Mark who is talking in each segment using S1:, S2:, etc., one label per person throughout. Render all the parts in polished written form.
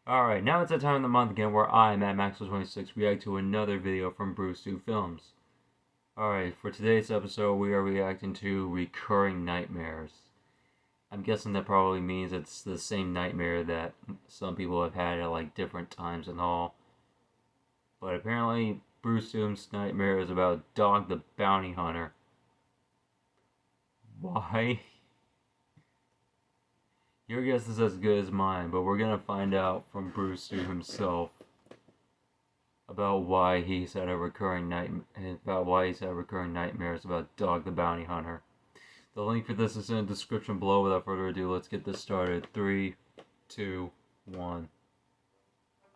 S1: Alright, now it's that time of the month again where I, Matt Maxwell26, react to another video from Brewstewfilms. Alright, for today's episode we are reacting to Recurring Nightmares. I'm guessing that probably means it's the same nightmare that some people have had at like different times and all. But apparently Brewstewfilms' nightmare is about Dog the Bounty Hunter. Why? Your guess is as good as mine, but we're gonna find out from Brewster himself about why he's had a recurring nightmares about Dog the Bounty Hunter. The link for this is in the description below. Without further ado, let's get this started. 3, 2, 1.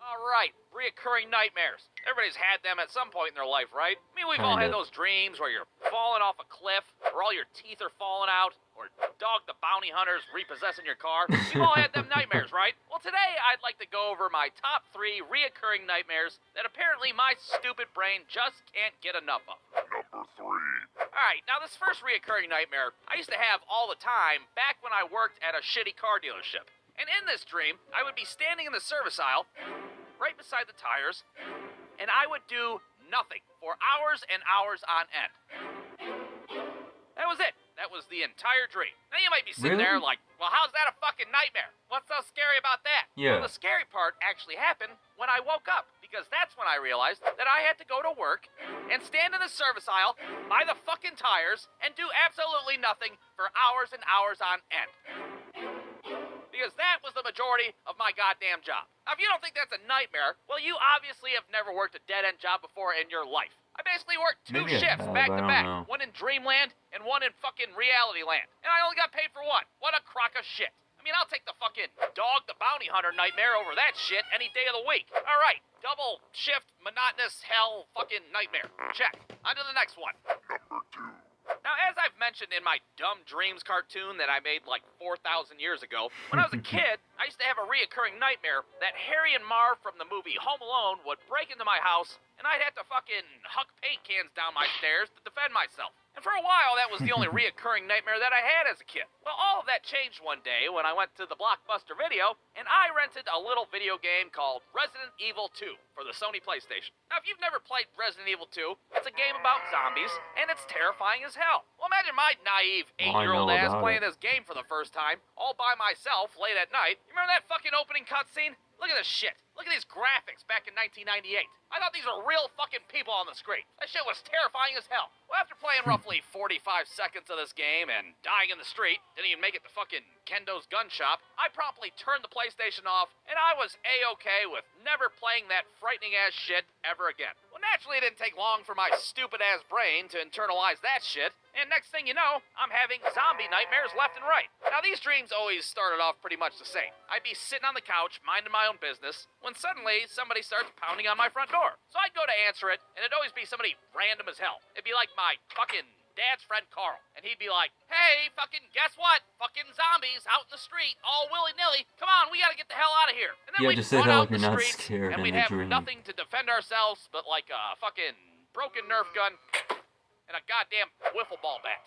S2: Alright, reoccurring nightmares. Everybody's had them at some point in their life, right? I mean, we've all had those dreams where you're falling off a cliff, or all your teeth are falling out, or Dog the Bounty Hunter's repossessing your car. We've all had them nightmares, right? Well, today I'd like to go over my top 3 reoccurring nightmares that apparently my stupid brain just can't get enough of.
S3: Number 3.
S2: Alright, now this first reoccurring nightmare I used to have all the time back when I worked at a shitty car dealership. And in this dream, I would be standing in the service aisle, right beside the tires, and I would do nothing for hours and hours on end. That was it. That was the entire dream. Now you might be sitting there like, well, how's that a fucking nightmare? What's so scary about that?
S1: Yeah.
S2: Well, the scary part actually happened when I woke up, because that's when I realized that I had to go to work and stand in the service aisle by the fucking tires and do absolutely nothing for hours and hours on end. Because that was the majority of my goddamn job. Now, if you don't think that's a nightmare, well, you obviously have never worked a dead-end job before in your life. I basically worked 2 shifts back-to-back. One in Dreamland and one in fucking Reality Land. And I only got paid for one. What a crock of shit. I mean, I'll take the fucking Dog the Bounty Hunter nightmare over that shit any day of the week. All right, double shift, monotonous hell fucking nightmare. Check. On to the next one.
S3: Number 2.
S2: Now, as I've mentioned in my Dumb Dreams cartoon that I made like 4,000 years ago, when I was a kid, I used to have a reoccurring nightmare that Harry and Marv from the movie Home Alone would break into my house, and I'd have to fucking huck paint cans down my stairs to defend myself. And for a while, that was the only reoccurring nightmare that I had as a kid. Well, all of that changed one day when I went to the Blockbuster Video, and I rented a little video game called Resident Evil 2 for the Sony PlayStation. Now, if you've never played Resident Evil 2, it's a game about zombies, and it's terrifying as hell. Well, imagine my naive 8-year-old ass playing this game for the first time, all by myself, late at night. You remember that fucking opening cutscene? Look at this shit. Look at these graphics back in 1998. I thought these were real fucking people on the screen. That shit was terrifying as hell. Well, after playing roughly 45 seconds of this game and dying in the street, didn't even make it to fucking Kendo's gun shop, I promptly turned the PlayStation off, and I was A-okay with never playing that frightening-ass shit ever again. Well, naturally, it didn't take long for my stupid-ass brain to internalize that shit, and next thing you know, I'm having zombie nightmares left and right. Now, these dreams always started off pretty much the same. I'd be sitting on the couch, minding my own business, when suddenly somebody starts pounding on my front door. So I'd go to answer it, and it'd always be somebody random as hell. It'd be like my fucking dad's friend Carl, and he'd be like, hey, fucking guess what? Fucking zombies out in the street, all willy-nilly. Come on, we gotta get the hell out of here. And then we'd run out in the streets, and we'd have nothing to defend ourselves but like a fucking broken Nerf gun and a goddamn wiffle ball bat.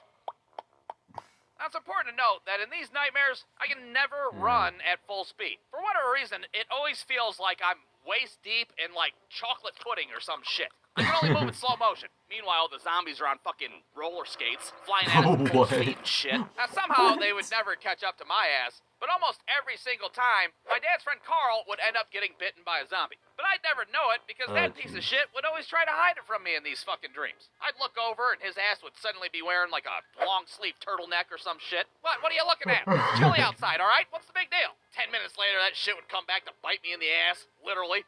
S2: Now, it's important to note that in these nightmares, I can never run at full speed. For whatever reason, it always feels like I'm waist deep in, like, chocolate pudding or some shit. I can only move in slow motion. Meanwhile, the zombies are on fucking roller skates, flying at us full speed and shit. Now, somehow, they would never catch up to my ass, but almost every single time, my dad's friend Carl would end up getting bitten by a zombie. But I'd never know it, because that piece of shit would always try to hide it from me in these fucking dreams. I'd look over, and his ass would suddenly be wearing, like, a long-sleeve turtleneck or some shit. What are you looking at? It's chilly outside, all right? What's the big deal? 10 minutes later, that shit would come back to bite me in the ass, literally.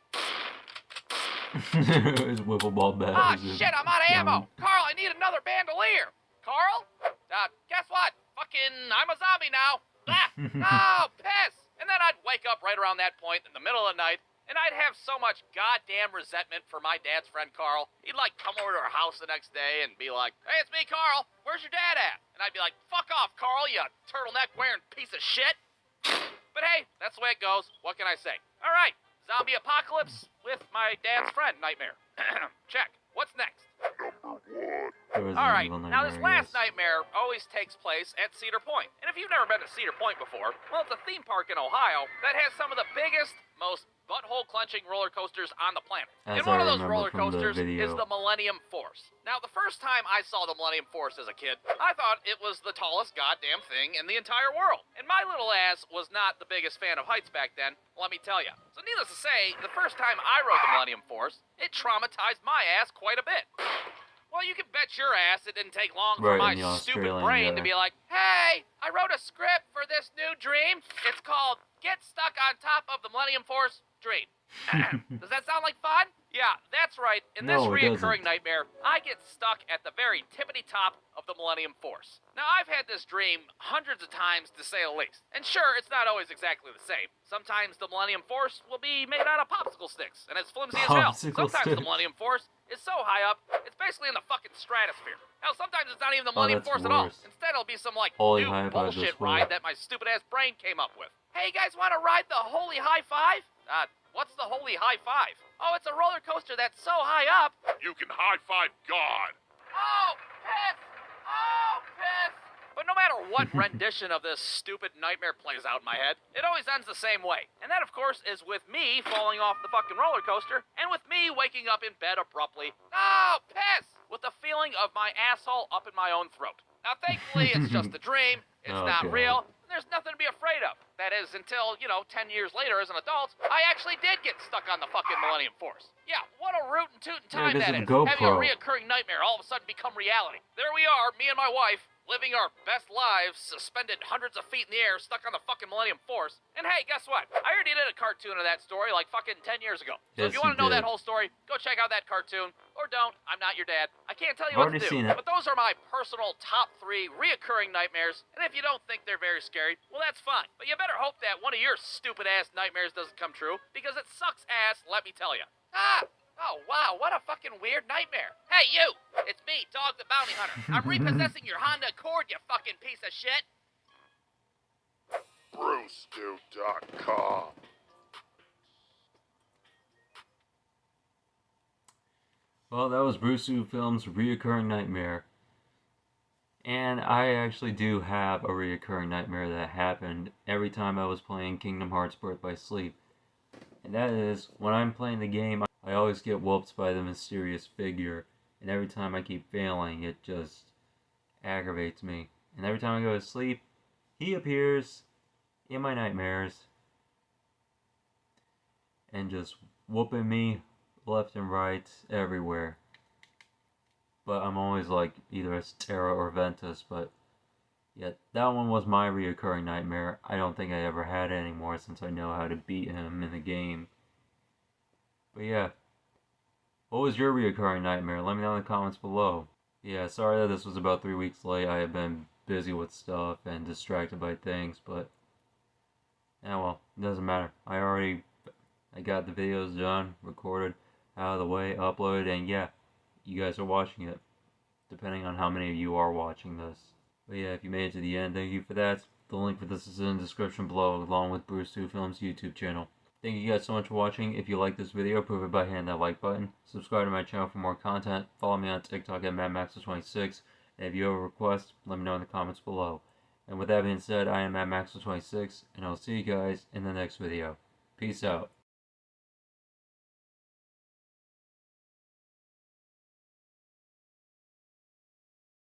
S1: His wiffle ball bat.
S2: Ah, shit, I'm out of ammo. Carl, I need another bandolier. Carl? Guess what? Fucking, I'm a zombie now. Ah, oh, piss. And then I'd wake up right around that point in the middle of the night, and I'd have so much goddamn resentment for my dad's friend Carl. He'd, like, come over to our house the next day and be like, hey, it's me, Carl. Where's your dad at? And I'd be like, fuck off, Carl, you turtleneck-wearing piece of shit. But hey, that's the way it goes. What can I say? All right. Zombie apocalypse with my dad's friend nightmare. Check. What's next? Alright, now this last nightmare always takes place at Cedar Point. And if you've never been to Cedar Point before, well, it's a theme park in Ohio that has some of the biggest, most clenching roller coasters on the planet.
S1: As
S2: And one
S1: I
S2: of those
S1: remember
S2: roller
S1: from the
S2: coasters
S1: video.
S2: is the Millennium Force. Now, the first time I saw the Millennium Force as a kid, I thought it was the tallest goddamn thing in the entire world. And my little ass was not the biggest fan of heights back then, let me tell you. So needless to say, the first time I rode the Millennium Force, it traumatized my ass quite a bit. Well, you can bet your ass it didn't take long for my stupid brain to be like, hey, I wrote a script for this new dream. It's called Get Stuck on Top of the Millennium Force Dream. Does that sound like fun? Yeah, that's right. In this reoccurring nightmare, I get stuck at the very tippity top of the Millennium Force. Now, I've had this dream hundreds of times, to say the least. And sure, it's not always exactly the same. Sometimes the Millennium Force will be made out of popsicle sticks, and it's flimsy as hell. Sometimes the Millennium Force is so high up, it's basically in the fucking stratosphere. Hell, sometimes it's not even the Millennium Force at all. Instead, it'll be some, like, new bullshit ride that my stupid-ass brain came up with. Hey, you guys want to ride the Holy High Five? What's the Holy High Five? Oh, it's a roller coaster that's so high up.
S3: You can high-five God.
S2: Oh, piss! Oh, piss! But no matter what rendition of this stupid nightmare plays out in my head, it always ends the same way. And that, of course, is with me falling off the fucking roller coaster, and with me waking up in bed abruptly. Oh, piss! With the feeling of my asshole up in my own throat. Now, thankfully, it's just a dream. It's not real. There's nothing to be afraid of. That is, until, 10 years later as an adult, I actually did get stuck on the fucking Millennium Force. Yeah, what a rootin' tootin' time that is. Having a reoccurring nightmare all of a sudden become reality. There we are, me and my wife, living our best lives, suspended hundreds of feet in the air, stuck on the fucking Millennium Force. And hey, guess what? I already did a cartoon of that story like fucking 10 years ago. So if you want to know that whole story, go check out that cartoon. Or don't. I'm not your dad. I can't tell you what to do. But those are my personal top 3 reoccurring nightmares. And if you don't think they're very scary, well, that's fine. But you better hope that one of your stupid-ass nightmares doesn't come true, because it sucks ass, let me tell you. Oh, wow, what a fucking weird nightmare. Hey, you! It's me, Dog the Bounty Hunter. I'm repossessing your Honda Accord, you fucking piece of shit.
S3: Brewstew.com.
S1: Well, that was Brewstewfilms Recurring Nightmare. And I actually do have a reoccurring nightmare that happened every time I was playing Kingdom Hearts Birth by Sleep. And that is, when I'm playing the game, I always get whooped by the mysterious figure. And every time I keep failing, it just aggravates me. And every time I go to sleep, he appears in my nightmares. And just whooping me left and right, everywhere. But I'm always like either as Terra or Ventus, but yeah, that one was my reoccurring nightmare. I don't think I ever had it anymore since I know how to beat him in the game. But yeah, what was your reoccurring nightmare? Let me know in the comments below. Yeah, sorry that this was about 3 weeks late. I have been busy with stuff and distracted by things, but yeah, well, it doesn't matter. I got the videos done, recorded, out of the way, uploaded, and yeah, you guys are watching it, depending on how many of you are watching this. But yeah, if you made it to the end, thank you for that. The link for this is in the description below, along with Brewstewfilms' YouTube channel. Thank you guys so much for watching. If you like this video, prove it by hitting that like button. Subscribe to my channel for more content. Follow me on TikTok at MadMaxer26. And if you have a request, let me know in the comments below. And with that being said, I am MadMaxer26, and I'll see you guys in the next video. Peace out.